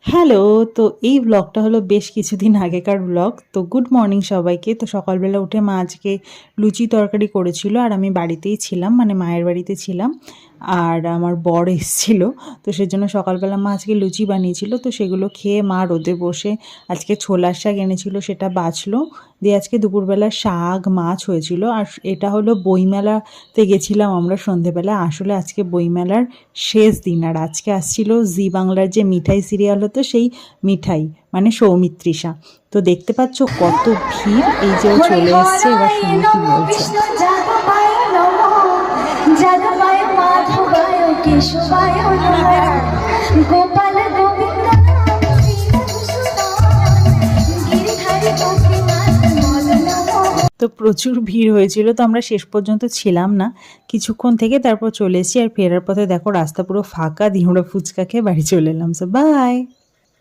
Hello! তো এই ব্লগটা হলো বেশ কিছুদিন আগেকার ব্লগ। তো গুড মর্নিং সবাইকে। তো সকালবেলা উঠে মা আজকে লুচি তরকারি করেছিল আর আমি বাড়িতেই ছিলাম, মানে মায়ের বাড়িতে ছিলাম। আর আমার বর এসছিল। তো সেজন্য সকালবেলা মা আজকে লুচি বানিয়েছিল। তো সেগুলো খেয়ে মা রোদে বসে আজকে ছোলার শাক এনেছিল, সেটা বাছলো। দিয়ে আজকে দুপুরবেলা শাক, মাছ হয়েছিল। আর এটা হলো বইমেলাতে গেছিলাম আমরা সন্ধেবেলা। আসলে আজকে বইমেলার শেষ দিন। আর আজকে আসছিল জি বাংলার যে মিঠাই সিরিয়াল হতো, সেই মিঠাই মানে সৌমিত্রিষা। তো দেখতে পাচ্ছ কত ভিড়। এই যে ও চলে এসছে, এবার শুনি কি বলছে। গোপাল গোবিন্দ তো প্রচুর ভিড় হয়েছিল। তো আমরা শেষ পর্যন্ত ছিলাম না, কিছুক্ষণ থেকে তারপর চলে এসেছি। আর ফেরার পথে দেখো রাস্তা পুরো ফাঁকা, দিয়ে আমরা ফুচকা খেয়ে বাড়ি চলে এলাম। So by.